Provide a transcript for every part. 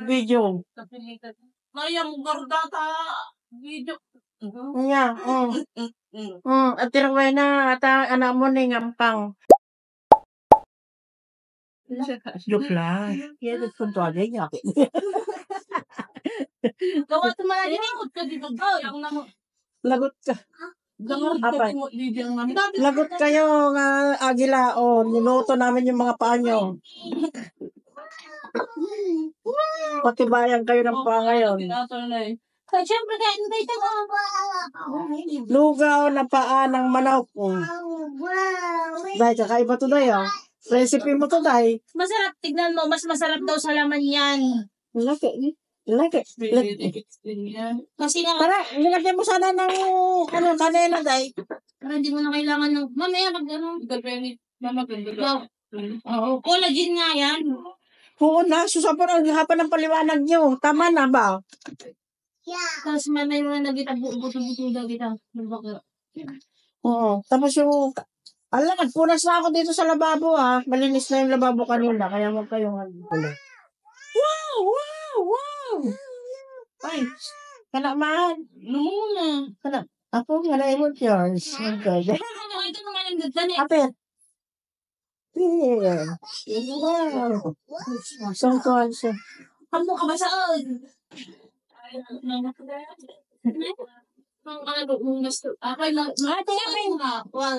Video. Mayang gardata video. Nga, at tiraway na, ata anak mo ni ngampang. Joke lang. Kaya nagpunto agad niya. Gawa sa mga ginimot ka dito ba? Yung namo. Lagot ka. Apay. Lagot kayo nga agila o niluto namin yung mga paa nyo. Patibayan kayo ng paa ngayon. Kaya syempre kaya hindi ka Lugaw na paa ng manok. Dahil kakaiba to dahi Recipe mo to dahi. masarap. Tignan mo, mas masarap daw sa laman yan. Laki. Kasi nga, Para, nilagyan mo sana ng kanela dahi. para hindi mo na kailangan ng, mamaya mag ano. Oo, collagen nga yan. Oo na, susapon ang hapan ng paliwanag nyo. Tama na ba? Tapos may mga nagitabuto-buto daw kita. Oo. Tapos yung, nagpunas na ako dito sa lababo Malinis na yung lababo kanina, kaya huwag kayong gulo. Wow! Ay, kanaman. Muna. Ako, nalaimot yours. Okay. Ito naman yung ganda niya. Apet. Yeah. Wow. Sangkuhan siya. Ano ka ba saan? Okay lang. Ate,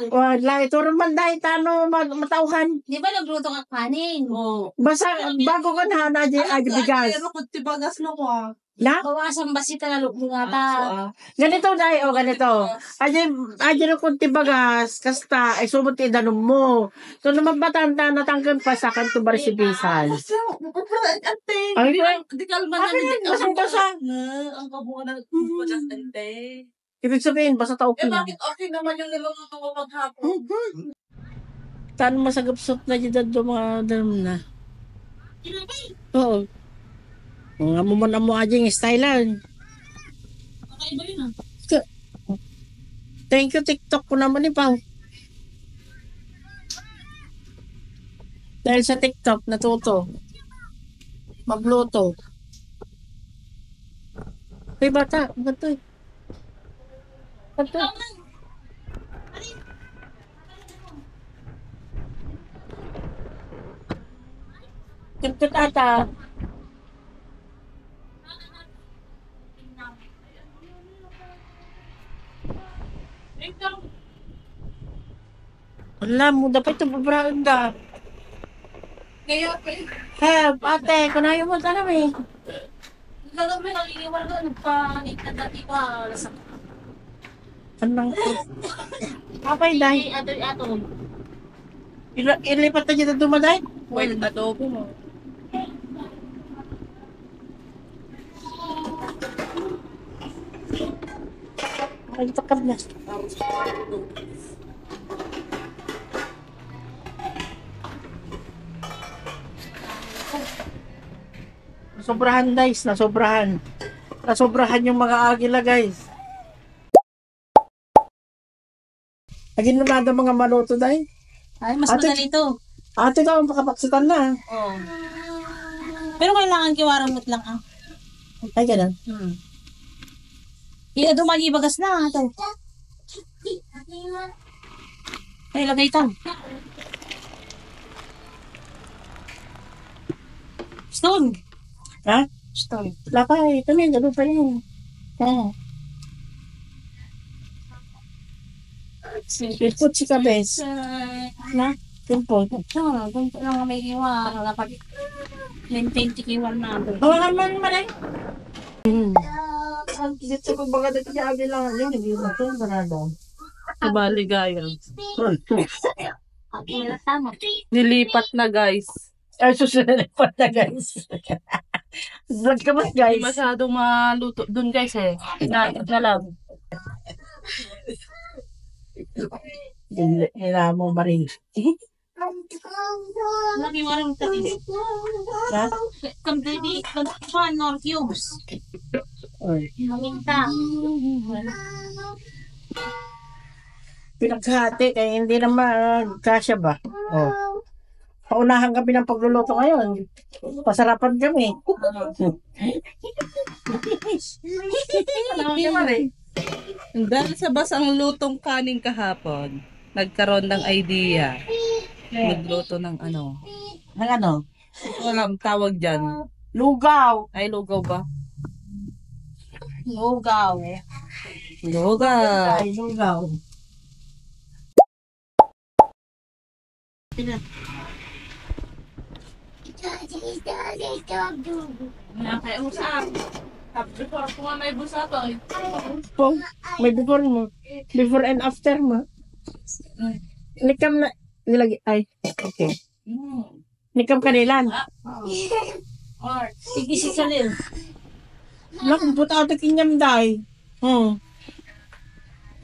Wala, ito naman dahil matauhan. di ba nagluto ka kanin? Oo. Basta, bago ka na, bigas. Pero kung tibagas na ko Na? Bawasan ba si talalo mo nga ta? Ganito dahil, ganito. Ayan kung tibagas, kasta, ay sumot idanom mo. So, naman batanda, natanggan pa sa kanto barisibisan. Ate, Ay, di kalma na. kasi basa. Ang kabunga na nagpapagas, ante. Ibig sabihin, basta tao Eh, bakit okay naman yung niluluto ko maghapon? Taan masagapsot na dyan mga dalam na. Oo. Nga mo man mo ajing stylean. Kakaiba yun Thank you, TikTok ko naman ni Pao. Dahil sa TikTok, natuto. Magluto. Hey, bata. Bato. Tiktok ata. Alam mo, dapat ito babraan ka. Kaya, Ate, kung ayaw mo tanam gagawin ang iniwan ko, nagpanik na dati pa. Anong ko? Apay, dahi. Ato. Ilipat na dyan dumaday? Well, adobo mo. Ay, takab na. Sobrahan guys, nasobrahan. Nasobrahan yung mga agila guys. Agin na nada mga maluto dahil. Ay, mas madali ito. Ate ka, makapaksitan na. Oo. Pero kailangan kiwaramot lang Ay, ganun. Iya, dumagi bagas na ito. Ay, lagay ito. Stone. Ha? Stone. Lakay, kami, gano'n pa yun. Pilpot si Kabes. Na? Pilpot. Ganito lang may iwan. Dapat 20 kiwan na. Hawakan man malay. Dito ko baga dito niya agil lang yun. Hindi ba ito? Barado. Baligayan. Tama. Nilipat na guys. Ay, susunod pa na guys. Vlog ka ba guys? Hindi masyadong maluto dun guys na lang. Hila mo maring. Lagi warang tati. Ha? Completely, no cubes. Oy. Maminta. Pinaghati kaya hindi naman kasya ba? Oh. Paunahan kami ng pagluluto ngayon. Pasarapan kami. Dahil sa basang lutong kanin kahapon, nagkaroon ng idea. Magluto ng ano. Ng ano? Hindi ko alam tawag dyan. Lugaw. Ay, lugaw ba? Lugaw. Lugaw. Ay, lugaw. Nakiusap. Before ko nga may busa to. Po, may before mo. Before and after mo. Nikam na. Nilagay. Ay, okay. Nikam kanilan. Or, tigisi sa lil. Nakong puta ito kinyam day.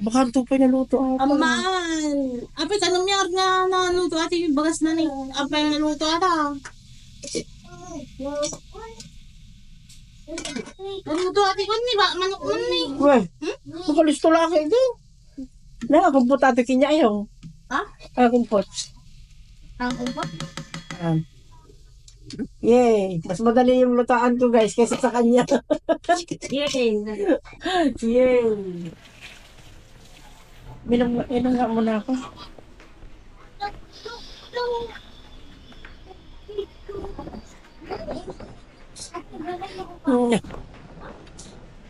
Baka ito pa naluto ako. Aman! Apit, anong miyar na naluto ati yung bagas na ni? Apay naluto ata. Naluto ati ko ni ba? Manok mo ni. Weh, makalisto lang kayo din. Nakakong puta ito kinyayaw. Ha? Akong pot. Ang kumpa? Yay! Mas madali yung lutaan ko guys kaysa sa kanya. Yay! Yay! Inom nga muna ako.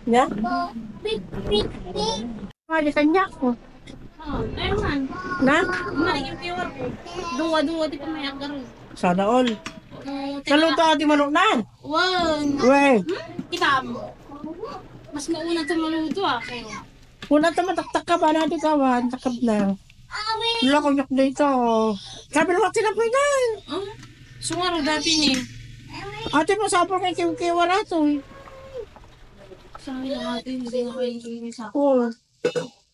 Ya? Ada kanya ko. Ayun man. Na? Maligim piwar ko. Duwa-duwa di pa may agaroon. Sana all. Naluto ati manok nan. Wow! Weh, Kita mo. Mas mauna ito maluto kayo. kuna ta mataktak ka ba natin kawan? Takab na. Wala ko nyak dito. Sabi naman tinapoy na. Sungaro dati ni. Ate mo sapor kay kiwa na to. Sabi na natin, hindi na kayo yung sa Oh.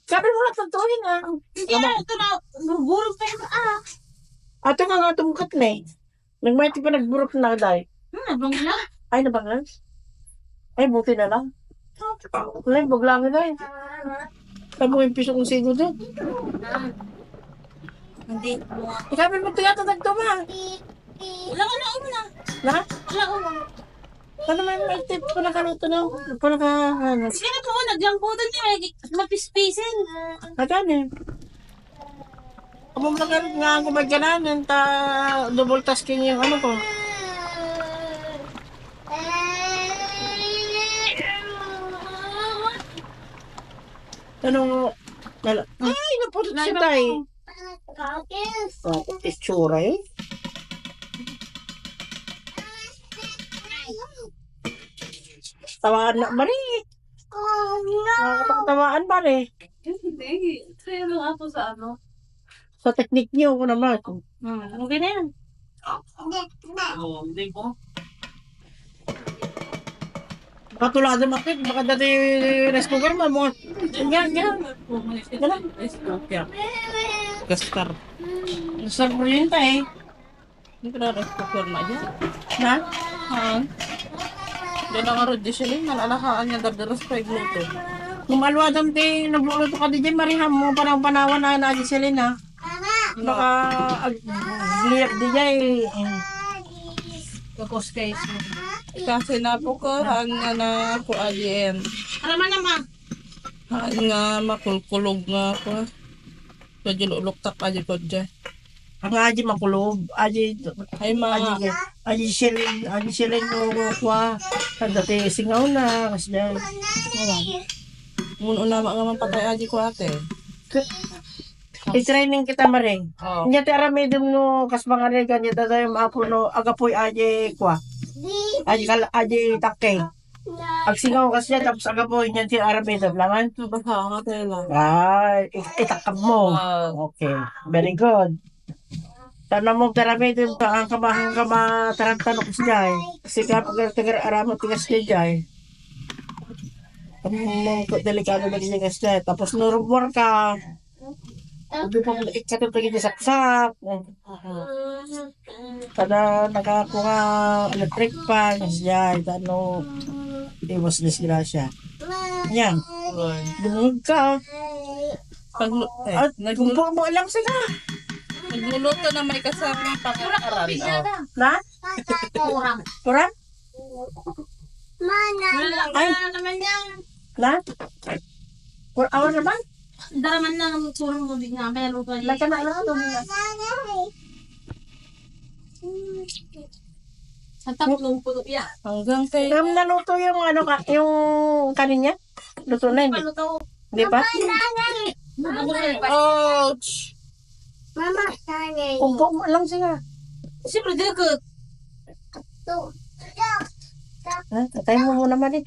Sabi mo na tantuhin ah. Hindi ito na, gurgurog pa yung Ate nga nga tumukat na eh. Nagmati pa nagburok na dahil. Bang na? Ay, nabangan? Ay, buti na lang. Wala, baglangin na eh. Sabi mo yung piso kong sigo doon. Hindi. Sabi mo, tigatagdag to ma. Wala ka na una. Na? Wala una. Ano may tip pa nakaluto na? Pa ano? Sige na po, nagyang po doon niya. Mapispisin. Katan eh. Kamang nga ang kumagyanan, ta double tasking yung ano ko. Tanong, ay, naputot siya tayo. Itsura eh. Tawaan na, bari. Nakakatawaan bari. Hindi. Kaya lang ako sa ano. Sa teknik niyo ko naman. Okay na yan. Oo, hindi ko. Katulad ng makit, baka dati rice cooker mo mo. Yan. Gaspar. Sa kuryente eh. Hindi ko na cooker na dyan. Na? Haan. Diyan ang arod di siya nalalakaan niya dardaras pa igluto. Kumalwa dam ti nagluluto ka di dyan, mariham mo parang panawan na na di sila na. Baka liyak di dyan eh. Kakos kayo. Kasi napukuhan nga na ako alien. Alaman naman. Haan nga makulkulog nga ako. So uluktak aja ko dyan. Ang aji makulog, aji Ay mga aji silin no kwa. Ang dati singaw na kasi dyan. muna ulama nga man patay aja ko ate. I-training kita maring. Oh. Nya ti aramidum no kas mga rega nya dadayo maapo no agapoy aji kwa. Aji takke. Ag singaw kasi dyan tapos agapoy nya ti aramidum laman. Baka nga tela. Ay, itakab mo. Okay, very good. Tanong mo aramidum ka ang kamahang kama tarantanok siya. Kasi kapag tagar aramo tigas niya mo delikado na niya kasi tapos nurumor ka. Hindi pa ikatong tagin niya saksak. Kada nakakuha electric pan, siya, ano, iwas disgrasya. Yan. Bungog ka. Pag At nagluto kumpo mo lang sila. Nagluluto na may kasamang pang-aral. Oh. Na? Kurang. Kurang? Wala naman yan. Na? Awan naman? Daraman na ng kurang tubig nga. Pero pa Lagyan na lang. sa tatlong puno yan. Hanggang kay... Naluto yung ano ka, yung kanin niya? Luto na hindi? Ano to? Hindi pa? Ouch! Ugo mo lang siya. Siyempre, dito. Tatay mo muna man eh.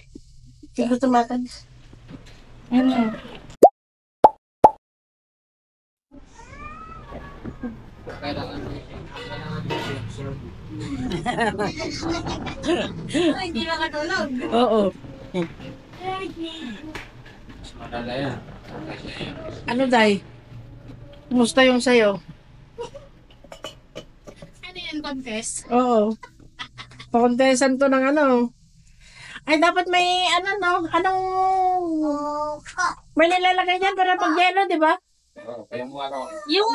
Hindi gusto makan. Ano? Ay, hindi makatulog. Oo. Ano day? Kumusta yung sayo? Ano yan, contest? Oo. Pakontesan to ng ano. Ay, dapat may ano no? Anong... May nilalagay dyan para pag yelo, di ba? Yung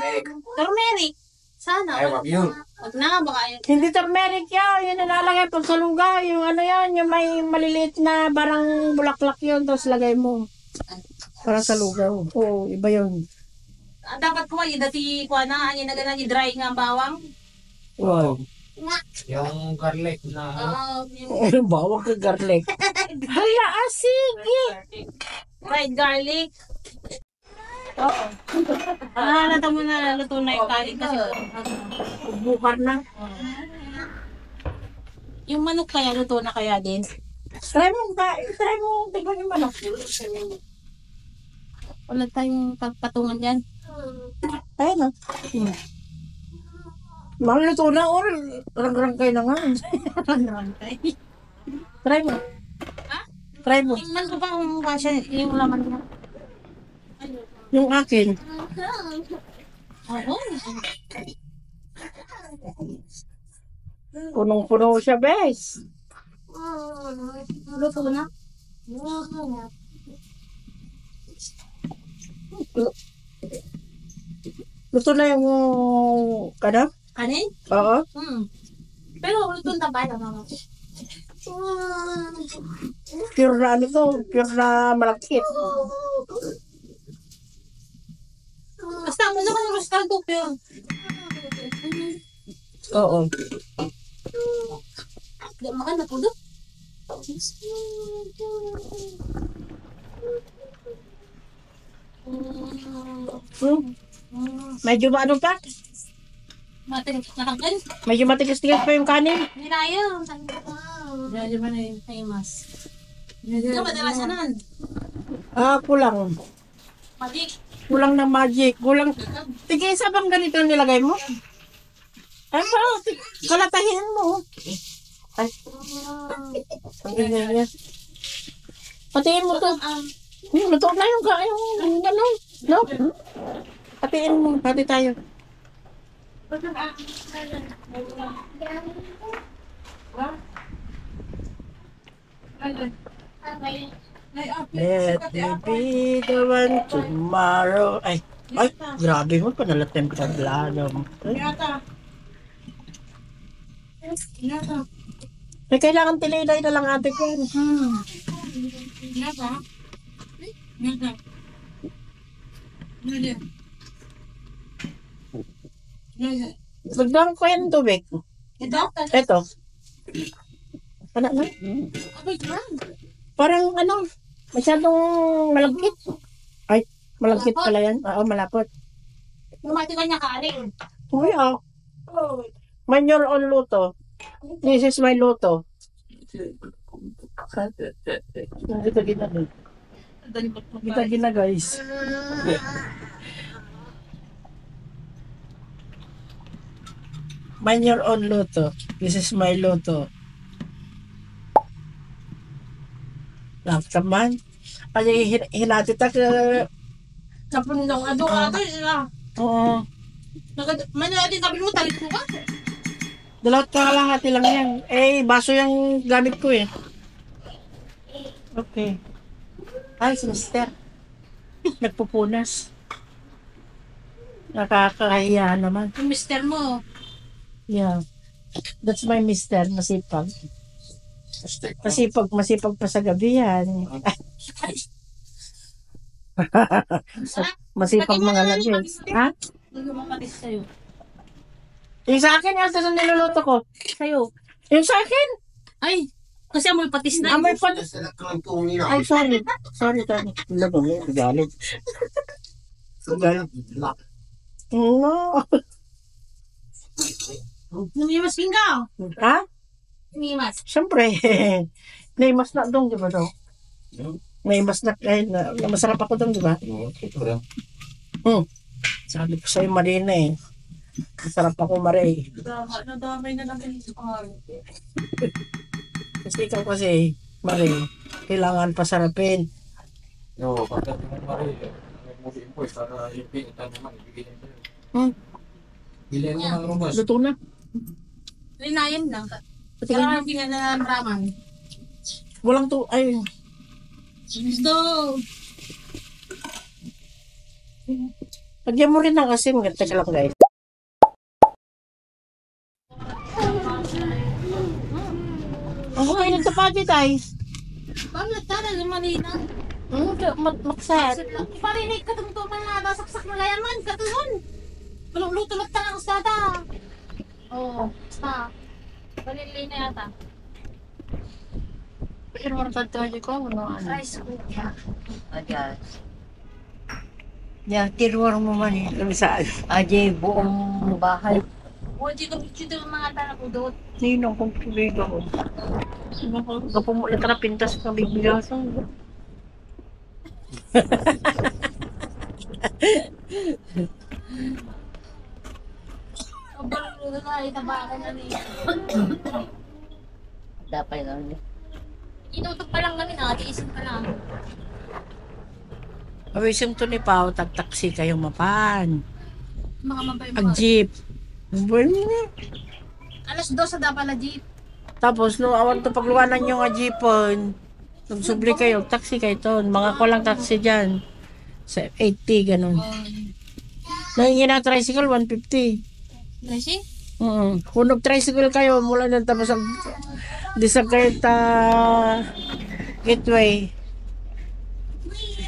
turmeric. Sana. Ay, wag yun. Wag na, baka yun. Hindi turmeric yan. Yung nilalagay pag sa lungga. Yung ano yan, yung may maliliit na barang bulaklak yun. Tapos lagay mo. Para sa lugaw. Oo, iba yun. Dapat ko yung dati ko na, yung nagana yung dry nga bawang. Wow. Yung garlic na Yung Bawang ka garlic. Hala, sige. fried garlic. Oo. Nata mo na luto na yung kanin kasi. Bukar na. Yung manok kaya luto na kaya din. Try mo, tignan yung manok. Wala tayong pagpatungan dyan. Ayun o. Maluto na or rang-rangkay na nga. Rangkay. Try mo. Ha? Try mo. Tingnan ko pa kung kasya yung laman niya. Yung akin. Oo. Punong-puno siya, bes. Luto na. Luto na yung ano? Kanin? Oo. Pero luto na ba naman? Pure na ano to. Pure na malakit. Basta mo na kung rostado pero. Oo. Makan na po doon. Medyo ano pa? Natanggal. Medyo matigas-tigas pa yung kanin. Hindi na yun. Medyo ba na yung famous? Hindi ba dalasanan? Kulang. Madik. Kulang na magic. Kulang. Tigisa bang ganito ang nilagay mo? Ay, kalatahin mo. Ay. Ang ganyan niya. Patiin mo to. Luto na yung gano'n. No? Patiin mo. Pati tayo. Let me be the one tomorrow. Ay, grabe mo. Panalatem ka bladom. May kailangan tililay na lang ate ko. Lagdagan ko yan tubig. Ito. Ano na? Parang ano, masyadong malagkit. Ay, malagkit pala yan. Oo, malapot. Lumati ka niya kanin. Uy, Manyor on luto. This is my luto. Kita gina guys. Manyor on luto. This is my luto. Laptaman. Ay, hinati tak. Kapun ng ado ato sila. Oo. Mano natin tabi mo talit mo ka? Dalawat kalahati lang yan. Eh, baso yung gamit ko eh. Okay. Ay, si Mister. Nagpupunas. Nakakahiya naman. Yung mister mo. Yeah. That's my mister, masipag. Masipag pa sa gabi yan. Masipag mga lagi. Ha? Hindi mo mapatis sa'yo. Yung sa akin, yung sa niluluto ko. Sa'yo. Yung sa akin. Ay, kasi amoy patis na. Amoy pa. Ay, sorry. Sorry. Labo mo, galit. Galit. No. Numimas ka. Ha? Numimas. Siyempre. Naimas na doon, di ba daw? Naimas na, na masarap ako doon, di ba? Sabi ko sa'yo, Marina eh. Masarap ako, Maray. Nadamay na lang sa pangalan. Kasi ikaw kasi, Maray, kailangan pasarapin. Oo, pagdating mo pare, may muli po, para ipin, ito naman, ibigay niyo. Bilhin mo ng rumas. Luto na. Linayan lang. Pati Kailangan tingnan na ng raman. walang to, ay, Gusto. lagyan mo rin ng asin. Teka lang, guys. Ang okay ng tapati, tay. Paano tara na malina? Maksat. Iparinig ka itong tuman na nasaksak na gayaman. Katunon. Luto lang ka ng ustada. Oo. Basta. Palili na yata. Pero warang tataji ko, ano. Rice cooker. Yeah, tiruar mo man eh. Kami saan? Ajay, buong bahay. O, di ko dito yung mga tanak ko doon. Ninong kong tuligo ko. Kapumulat na pintas ng bibigasan. Sobrang luto na itabakan na niya. Dapat lang. Inutok pa lang kami, nakatiisin pa lang. Awisim to ni Pao, tagtaksi kayo mapan. Mga mabay Ag jeep. Alas 2 sa dapat na jeep. Tapos, no, awan to pagluwanan nyo nga jeepon. Nagsubli kayo, taxi kayo to. Mga ko lang taxi dyan. Sa 80, ganun. Nangingin na tricycle, 150. Nasi? Kung nag-tricycle kayo, mula na tapos ang Disagarta Gateway.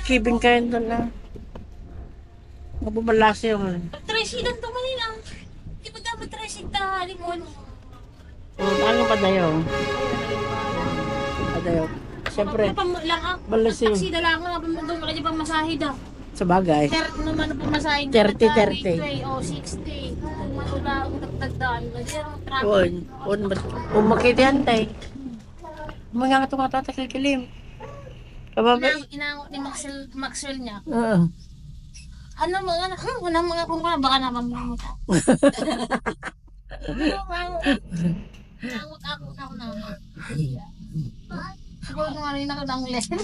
Kibing kayo doon na. Mabumalas yun. Tricycle to kanina. Di ba dapat tricycle ta limon? Ano pa dayo? Padayo. Siyempre, Lang ah. balas yun. Taxi na lang nga. Doon ka di pa masahe daw. Sa bagay. Naman po masahe. 30. O 60. Kung wala akong nagtagdaan. Kasi ang traffic. Umakitihan tayo. Mga nga ito nga tatakil-kilim. Kababa. Inangot ni Maxwell niya. Oo. Ano mga anak? Wala mga kung ka baka namamamuta. Nangot ako na. Siguro nga rin ako ng lesson.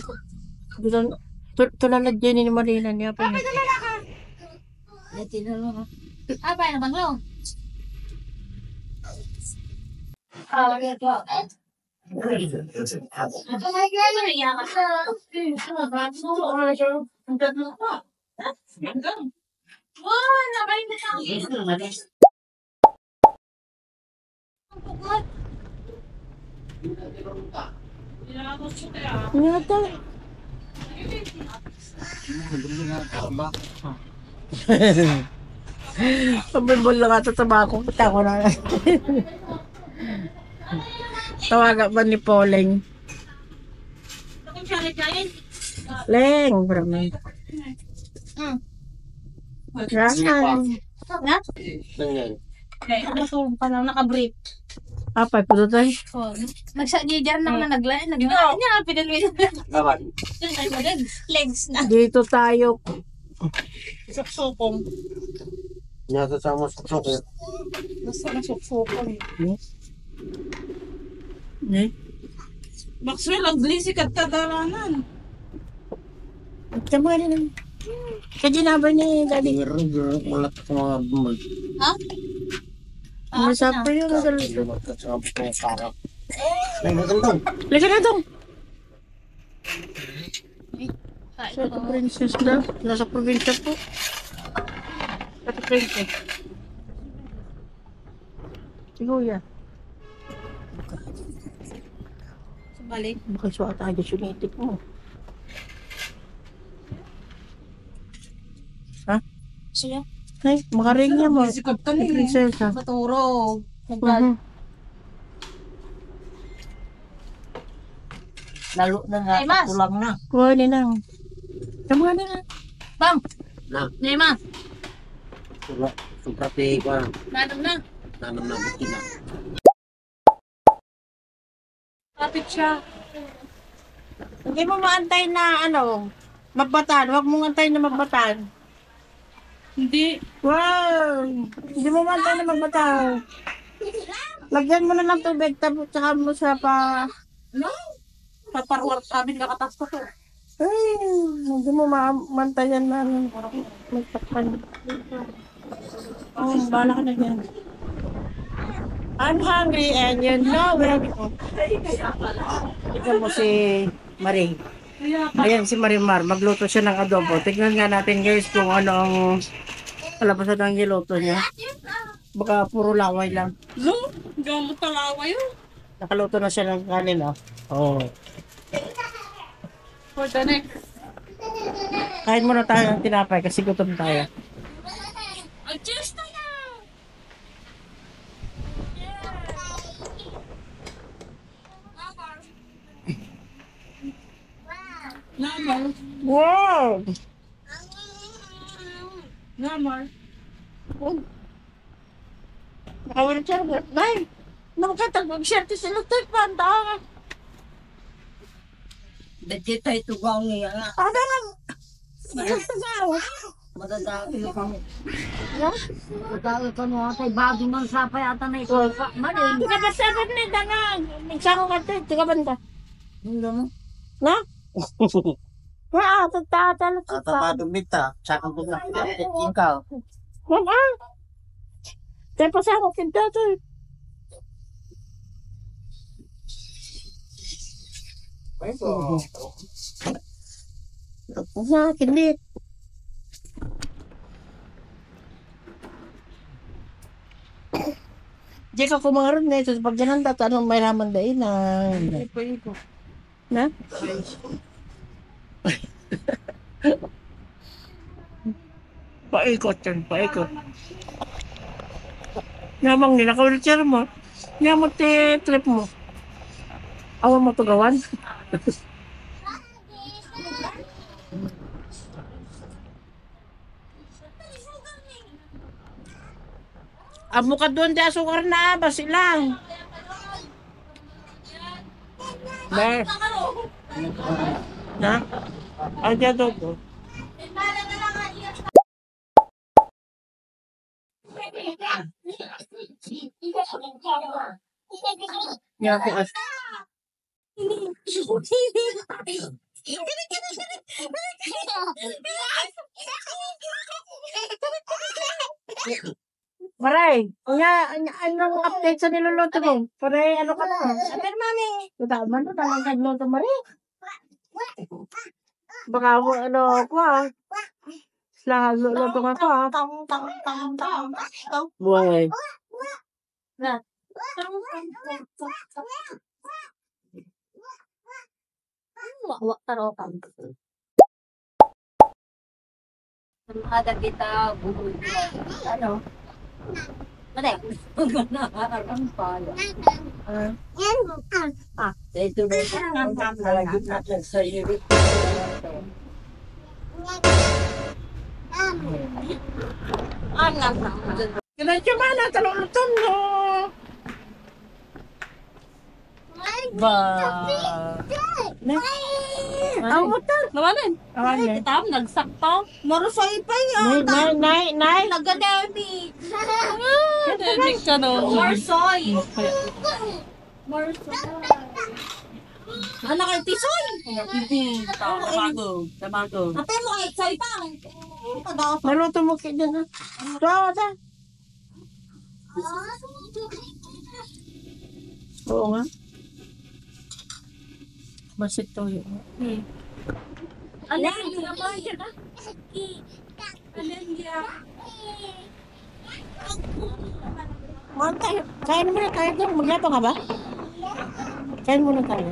Tulalad dyan ni Marina niya. Papa, dalala ka. Apa na bang lo? Ngata. Pabibol lang ito tabako. Kita ko na. Tawaga ba ni Poleng? Leng, bramay. Rasan. Na? Ano pa lang naka-brief. Apa ito tayo? Nagsa-diyan lang na naglaan. Naglaan niya. Pinalwin. Legs na. Dito tayo. Suksukong. Nyata sama suksok ya. Basta na suksukong. Eh? Maxwell, ang glisikat kadaranan. Tama rin naman. Kajinaba ni Daddy. Mulat ko mga bumag. Ha? Masapa yun. May magandang. Liga na dong. Sa Sa princess na. Nasa probinsya po. Princess. Si Kuya. Balik. Baka suwata tayo yung itik mo. Ha? Siya? Ay, makaring niya mo. Sikap ka na Prinsesa. Maturo. Mhm. Lalo na nga, Ay, Mas. tulang na. Kuha ni nang. Kamu nga nila. Bang! Na, Nema! sumpah di gua Nanam na! tanam na bikin na. Kapit siya. Hindi mo maantay na ano, magbatan. Huwag mong antay na magbatan. Hindi. Wow! Hindi mo maantay na magbatan. Lagyan mo na ng tubig, tapos tsaka mo siya pa... Paparwar amin kakatas ko. Ay, hindi mo maantayan na ano, magtakpan. Oh, bala ka na yan. I'm hungry and you know it. Tignan mo si Marie. Ayan si Marimar, magluto siya ng adobo. Tignan nga natin guys kung ano ang kalabasan ng niluto niya. Baka puro laway lang. No? Gamot talawa yun. Nakaluto na siya ng kanin, oh. Oh. For the next. Kain muna tayo ng tinapay kasi gutom tayo. Adjust na na! Lamar. Wow! Lamar. Nakawheelchair mo. Nay! Nakakatag mag-shirty sila tayo panta. Dati tayo tugaw niya nga. Ano nga? Magkatagaw. Madadami ka mo. No? Madadami ka mo. Atay bago man sa payata na ito. Manin. Tiga ba sagot na dangan? Nagsako ka tayo. Tiga banda. Hindi mo. Na? Waa, tatatalo ka pa. Tatapado mita, tsaka ko na ikaw. Wala. Tayo pa sa ako kinta to. Sa kinit. Diyan ka kumangaroon na ito. Pag ganun dato, anong may raman dahil na... Na? Paikot yan, paikot. Namang nilaka-wheelchair mo. Namang trip mo. Awa mo to gawan. Amo ka doon, di asukar na, basi lang. Ber. Na? Ay, di ato to. Ya, ako as. Maray, anong update sa niluluto mo? Maray, ano ka na? Sabi mami. Tama na, talagang nagluto, Maray. Baka ano ako Lahat luluto nga ko Buhay. Wak tarokan. Ada kita bubur. Ano? Mana? Ang pala. Ito na. Nalagit natin sa iyo. Ganun siya mana, talulutan mo. Ba. Ang motor. Nawalan. Ayan. Tam, nagsakto. Marusay pa Nay. Nagademi. Pandemic ka no. Marsoy. Anak kay Tisoy. Tamago. Ate mo kay Soy pang. Naluto mo kayo dyan ha. Ito. Oo nga. Basit to yun. Alin? Alin? Mahal tayo. Kain mo na tayo doon. Maglaba ka ba? Kain mo na tayo.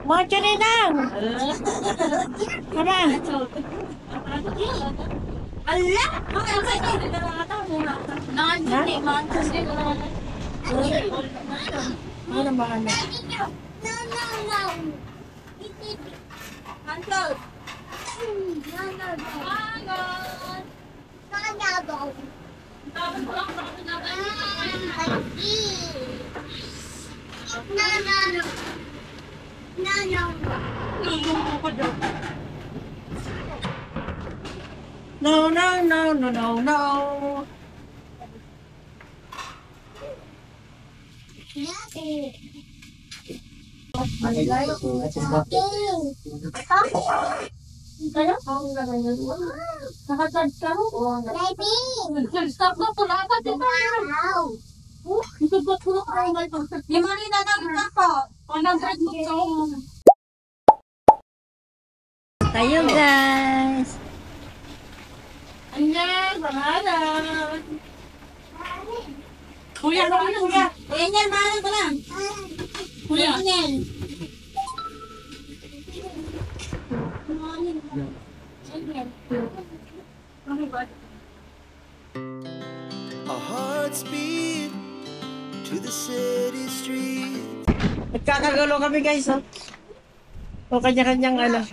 Mga tiyaninang! Tama! Ala! Nangansin eh, mangansin. Ano ba ano? Mantul. No, no, no, no, no, no. Nakatad ka mo? Stop na pula ka, diba? Ito ba pula ka? Yung mga ninanagin ako. Panag-break mo ka. Tayo guys. Anyan, pangalan. Kuya, kuya. Kuya niyan, mahalan ko lang. Kuya niyan. Our hearts beat to the city streets. Nagkakagulo kami guys, oh. O kanya-kanyang ano.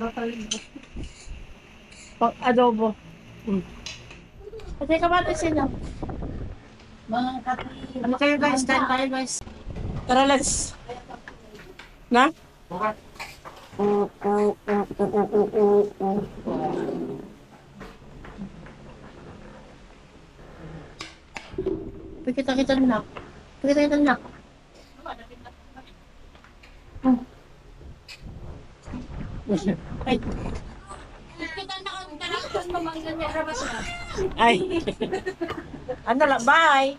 Pang adobo. Kasi kamata sila. Ano kayo guys? Kain tayo guys. Tara, let's. Na? Pagkita-kita na. Pagkita-kita na. Ay. Kita na kang talakot pamanggan niya rabas na. Ay. Ano lang, bye.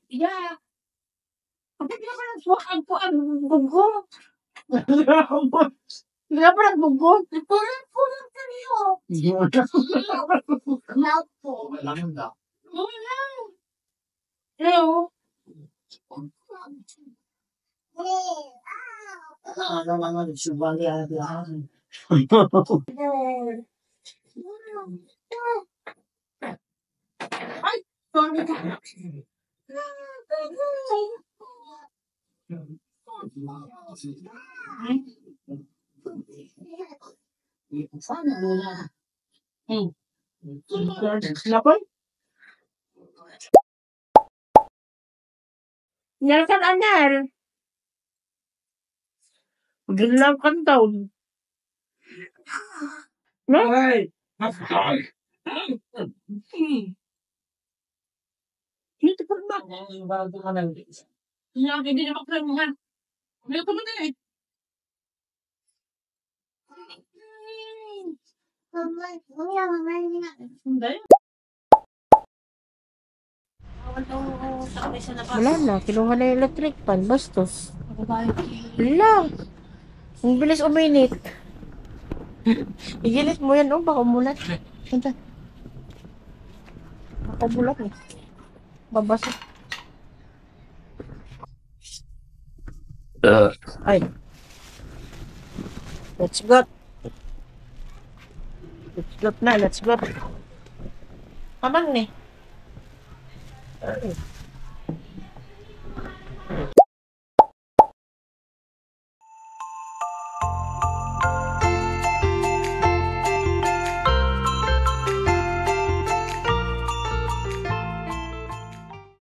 Yeah. Hindi ka pa nagsuwakan po ang bugo. Hindi ka pa nagbugo. Pulang ka niyo. Mouth po. Wala. Hello. Ay, sorry ka. Lapan? Nyalakan anyar. Gelaw kan taon. No? Dito pa ba? Hindi na maklamuhan. May ko mo din eh. Hindi. Wala na, kinuha na yung electric pan, bastos. Wala. Ang bilis uminit. Igilit mo yan, oh, baka umulat. Santa. Baka umulat eh. Babasa. Ay. Let's go. Let's go na, let's go. Amang ni. Ay.